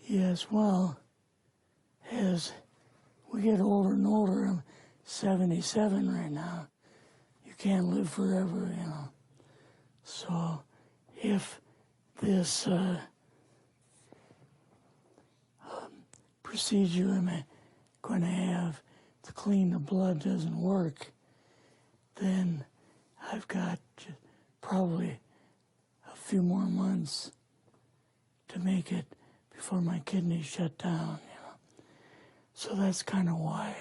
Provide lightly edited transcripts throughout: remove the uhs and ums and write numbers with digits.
Yes, well, as we get older and older, I'm 77 right now. You can't live forever, you know. So if this procedure I'm going to have to clean the blood doesn't work, then I've got probably a few more months to make it before my kidneys shut down, you know. So that's kind of why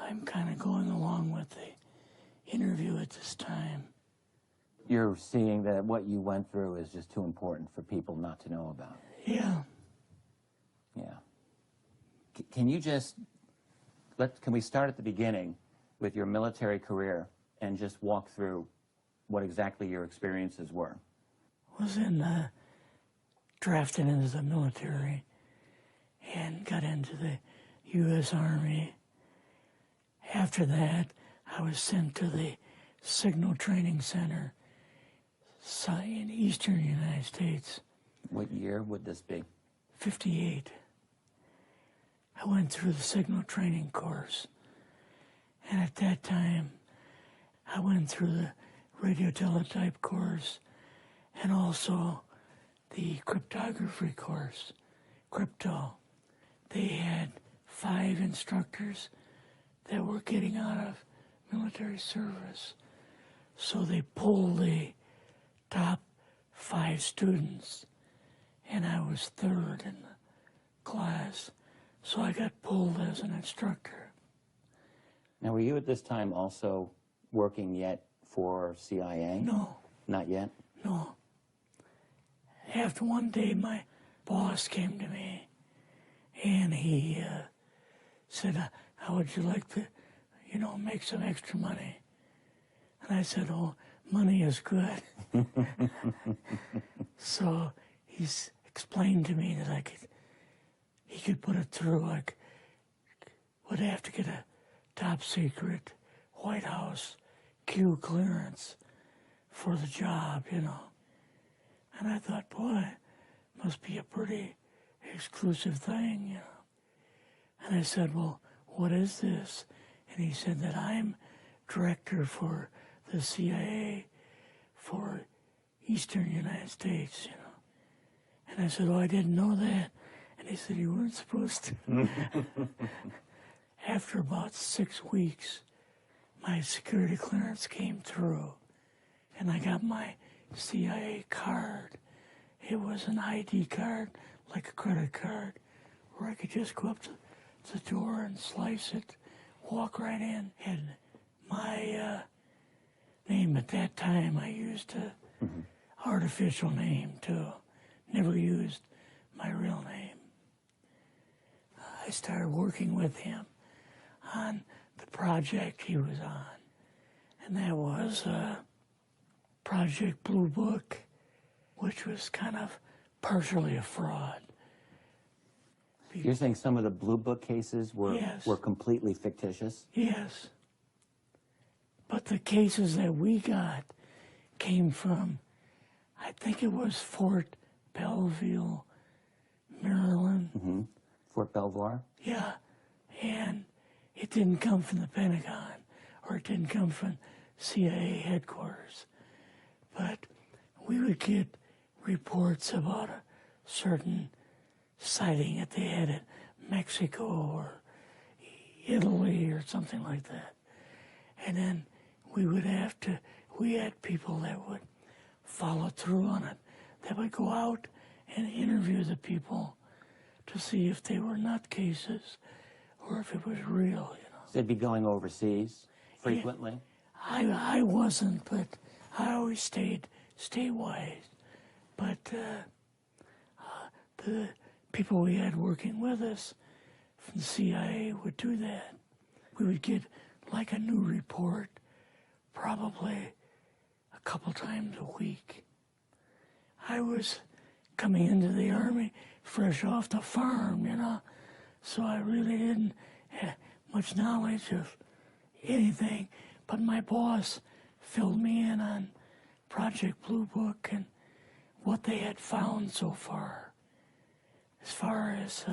I'm kind of going along with the interview at this time. You're seeing that what you went through is just too important for people not to know about. Yeah. Yeah. Can you just, can we start at the beginning with your military career and just walk through what exactly your experiences were? I was drafted into the military and got into the U.S. Army. After that, I was sent to the Signal Training Center in eastern United States. What year would this be? 58. I went through the Signal Training course, and at that time, I went through the radio teletype course and also the cryptography course, crypto. They had 5 instructors that were getting out of military service. So they pulled the top 5 students, and I was 3rd in the class. So I got pulled as an instructor. Now, were you at this time also working yet for CIA? No. Not yet? No. After one day, my boss came to me, and he said, how would you like to, you know, make some extra money? And I said, oh, money is good. So he's explained to me that he could put it through, would have to get a top secret White House Q clearance for the job, you know. And I thought, boy, must be a pretty exclusive thing, you know. And I said, well, what is this? And he said that I'm director for the CIA for Eastern United States, you know. And I said, oh, I didn't know that. And he said, you weren't supposed to. After about 6 weeks, my security clearance came through, and I got my CIA card. It was an ID card, like a credit card, where I could just go up to the door and slice it, walk right in. And my name at that time, I used a artificial name too. Never used my real name. I started working with him on the project he was on, and that was Project Blue Book, which was kind of partially a fraud. You're saying some of the Blue Book cases were, yes, were completely fictitious? Yes. But the cases that we got came from, I think it was Fort Belvoir, Maryland. Fort Belvoir? Yeah. And it didn't come from the Pentagon, or it didn't come from CIA headquarters. But we would get reports about a certain sighting that they had in Mexico or Italy or something like that. And then we would have to, we had people that would follow through on it, that would go out and interview the people to see if they were nutcases or if it was real, you know. So they'd be going overseas frequently? Yeah, I wasn't, but I always stayed statewide. But the people we had working with us from the CIA would do that. We would get like a new report probably a couple times a week. I was coming into the Army fresh off the farm, you know, so I really didn't have much knowledge of anything, but my boss filled me in on Project Blue Book and what they had found so far. as far as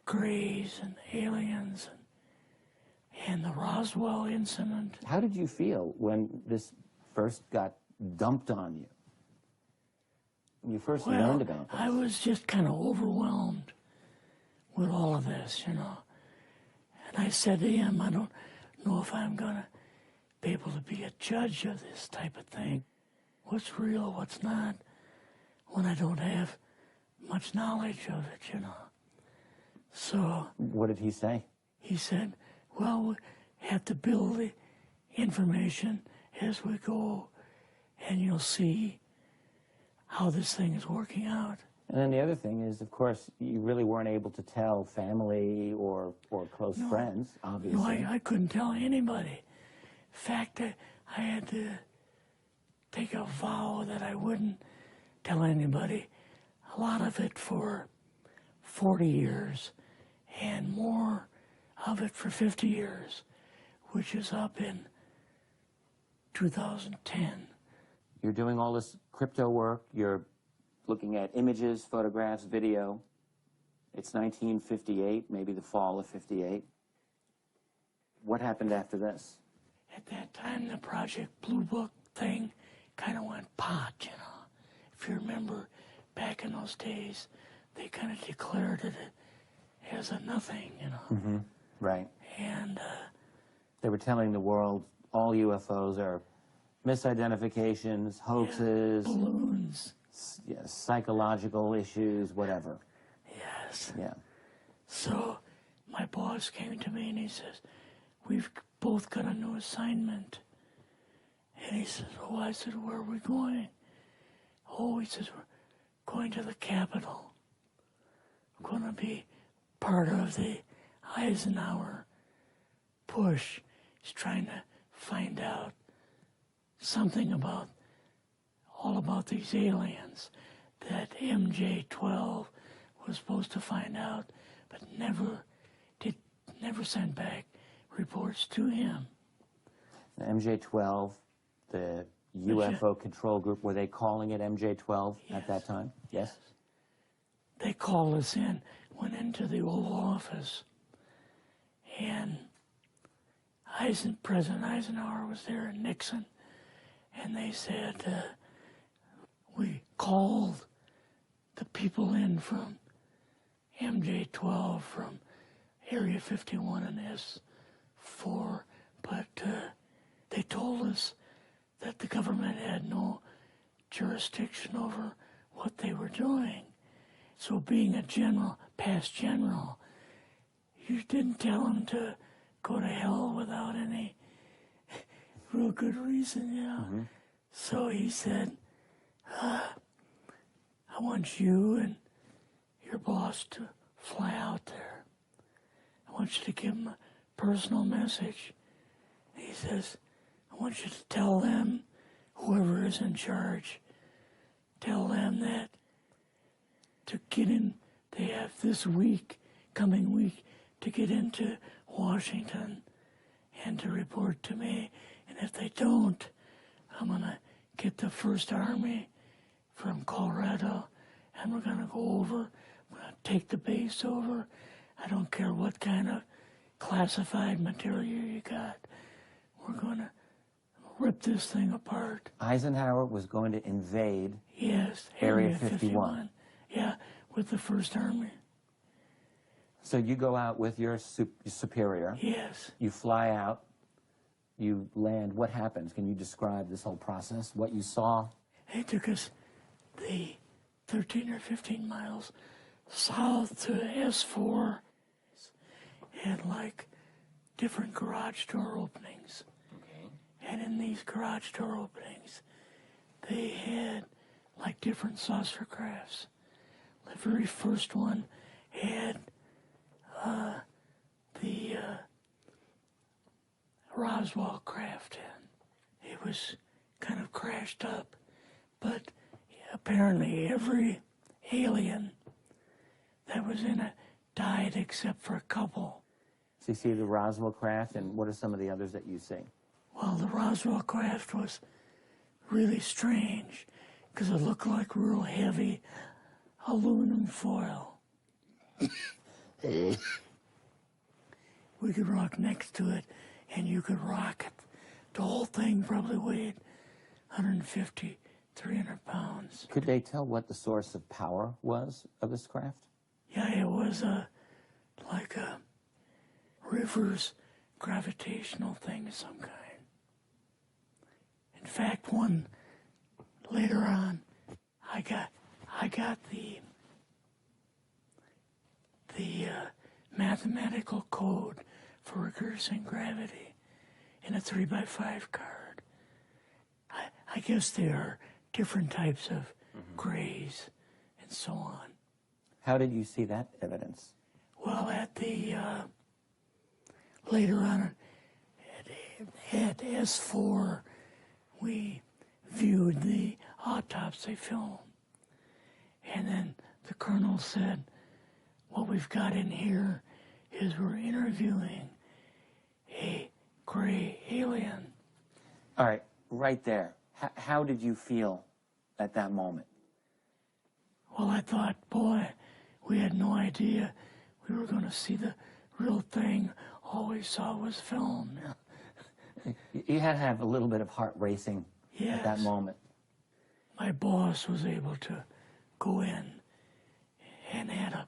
Greys and aliens and the Roswell incident. How did you feel when this first got dumped on you? When you first learned about this? I was just kind of overwhelmed with all of this, you know. And I said to him, I don't know if I'm going to be able to be a judge of this type of thing. What's real, what's not, when I don't have much knowledge of it, you know. So... What did he say? He said, well, we have to build the information as we go, and you'll see how this thing is working out. And then the other thing is, of course, you really weren't able to tell family or close friends, obviously. No, I couldn't tell anybody. In fact, I had to take a vow that I wouldn't tell anybody. A lot of it for 40 years, and more of it for 50 years, which is up in 2010. You're doing all this crypto work. You're looking at images, photographs, video. It's 1958, maybe the fall of 58. What happened after this? At that time, the Project Blue Book thing kind of went pot, you know. If you remember, back in those days, they kind of declared it as a nothing, you know. Mm-hmm. Right. And they were telling the world all UFOs are misidentifications, hoaxes, balloons, psychological issues, whatever. Yes. Yeah. So my boss came to me and he says, we've both got a new assignment. And he says, oh, I said, where are we going? Oh, he says, we're going to the Capitol. We're going to be part of the Eisenhower push. He's trying to find out something about, all about these aliens that MJ-12 was supposed to find out, but never sent back reports to him. The MJ-12, the UFO control group, were they calling it MJ-12 at that time? Yes. They called us in, went into the Oval Office, and President Eisenhower was there and Nixon, and they said, we called the people in from MJ-12 from Area 51 and S4, but they told us that the government had no jurisdiction over what they were doing. So being a general, past general, you didn't tell them to go to hell without any real good reason, you know. Mm-hmm. So he said, I want you and your boss to fly out there. I want you to give them a personal message. He says, I want you to tell them, whoever is in charge, tell them that to get in, they have this week, coming week, to get into Washington and to report to me. And if they don't, I'm going to get the First Army from Colorado, and we're going to go over, we're going to take the base over. I don't care what kind of classified material you got. We're going to rip this thing apart. Eisenhower was going to invade Area 51. Yeah, with the First Army. So you go out with your superior. Yes. You fly out. You land. What happens? Can you describe this whole process? What you saw? They took us the 13 or 15 miles south to S4 and like different garage door openings. Okay. And in these garage door openings, they had like different saucer crafts. The very first one had the Roswell craft in. It was kind of crashed up, but apparently every alien that was in it died except for a couple. So you see the Roswell craft, and what are some of the others that you see? Well, the Roswell craft was really strange because it looked like real heavy aluminum foil. We could rock next to it, and you could rock it. The whole thing probably weighed 150, 300 pounds. Could they tell what the source of power was of this craft? Yeah, it was like a reverse gravitational thing of some kind. In fact, one later on, I got the mathematical code for reversing gravity in a 3x5 card. I guess there are different types of grays and so on. How did you see that evidence? Well, at the later on at S4, we viewed the autopsy film, and then the colonel said, "What we've got in here is we're interviewing a gray alien." All right, right there. How did you feel at that moment? Well, I thought, boy, we had no idea we were going to see the real thing. All we saw was film. You had to have a little bit of heart racing at that Yes. moment. My boss was able to go in and had a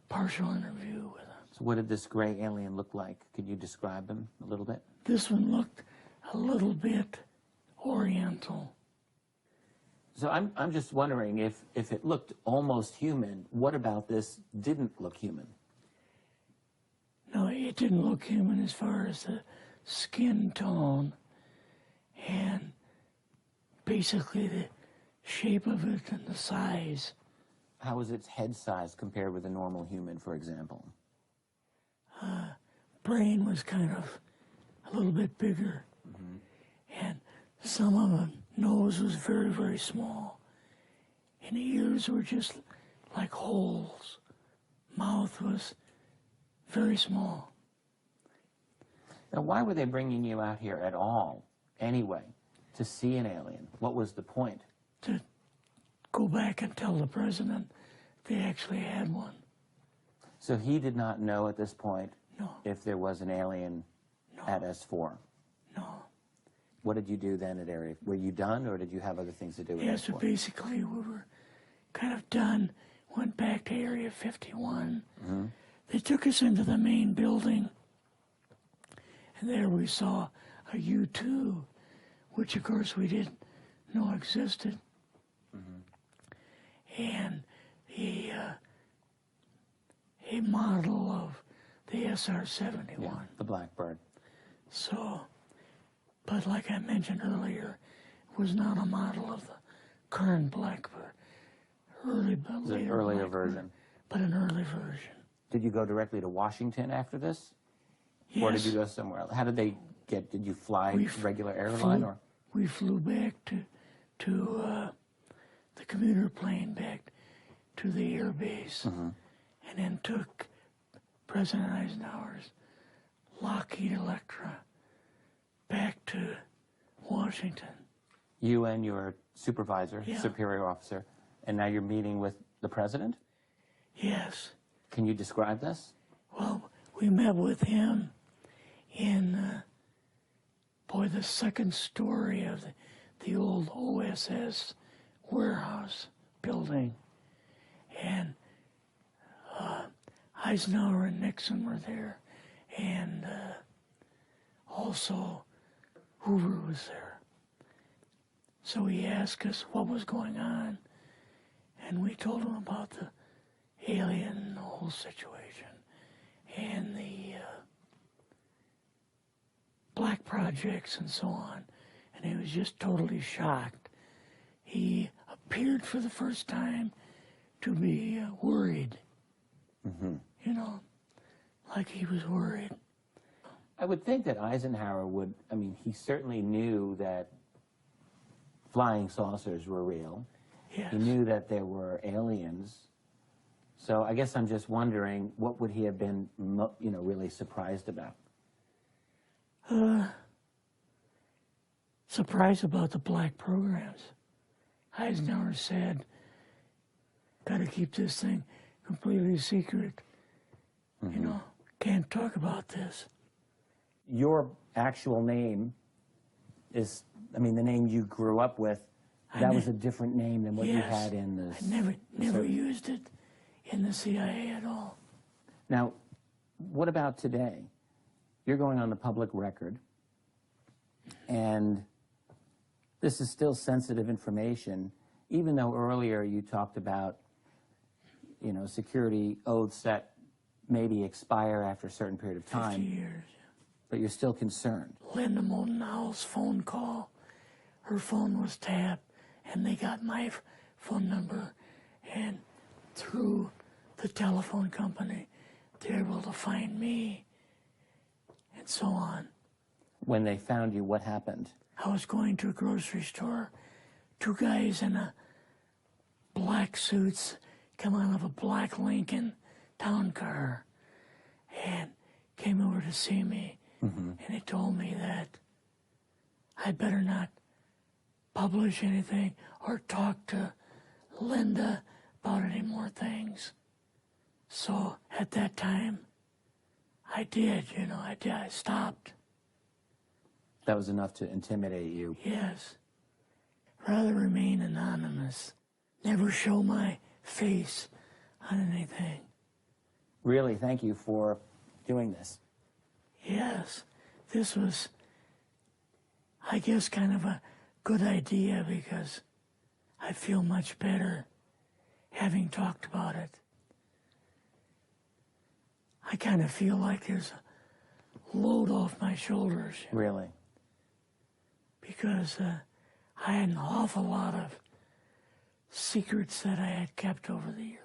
partial interview with him. So what did this gray alien look like? Could you describe him a little bit? This one looked a little bit oriental. So I'm just wondering if it looked almost human, what about this didn't look human? No, it didn't look human as far as the skin tone and basically the shape of it and the size. How was its head size compared with a normal human, for example? Brain was kind of a little bit bigger. And some of the nose was very, very small. And the ears were just like holes. Mouth was very small. Now, why were they bringing you out here at all, anyway, to see an alien? What was the point? To go back and tell the president they actually had one. So he did not know at this point No, if there was an alien at S4. no. What did you do then at Area? Were you done, or did you have other things to do with Yes, S4? but basically we were kind of done. Went back to Area 51. They took us into the main building, and there we saw a U-2, which of course we didn't know existed, and a model of the SR-71. Yeah, the Blackbird. So, but like I mentioned earlier, it was not a model of the current Blackbird, It was an earlier version. but an early version. Did you go directly to Washington after this? Yes. Or did you go somewhere else? How did they get, did you fly regular airline or? We flew back to the commuter plane back to the air base, and then took President Eisenhower's Lockheed Electra back to Washington. You and your supervisor, Yeah. superior officer, and now you're meeting with the president? Yes. Can you describe this? Well, we met with him in, the second story of the old OSS warehouse building. And Eisenhower and Nixon were there, and also Hoover was there. So he asked us what was going on, and we told him about the alien, the whole situation, and the black projects and so on. And he was just totally shocked. He appeared for the first time to be worried. You know, like he was worried. I would think that Eisenhower would, I mean, he certainly knew that flying saucers were real. Yes. He knew that there were aliens. So I guess I'm just wondering, what would he have been, really surprised about? Surprised about the black programs. Eisenhower said, got to keep this thing completely secret. You know, can't talk about this. Your actual name is, I mean, the name you grew up with, that was a different name than what you had in the... I never used it in the CIA at all. Now, what about today? You're going on the public record, and this is still sensitive information, even though earlier you talked about, you know, security oaths that maybe expire after a certain period of time. 50 years. But you're still concerned. Linda Motenau's phone call, her phone was tapped, and they got my phone number, and through the telephone company, they were able to find me, and so on. When they found you, what happened? I was going to a grocery store. Two guys in a black suits come out of a black Lincoln town car and came over to see me. And they told me that I'd better not publish anything or talk to Linda about any more things. So at that time, I did, you know, I stopped. That was enough to intimidate you. Yes. Rather remain anonymous. Never show my face on anything. Really, thank you for doing this. Yes, this was, I guess, kind of a good idea because I feel much better having talked about it. I kind of feel like there's a load off my shoulders. Really? Because I had an awful lot of secrets that I had kept over the years.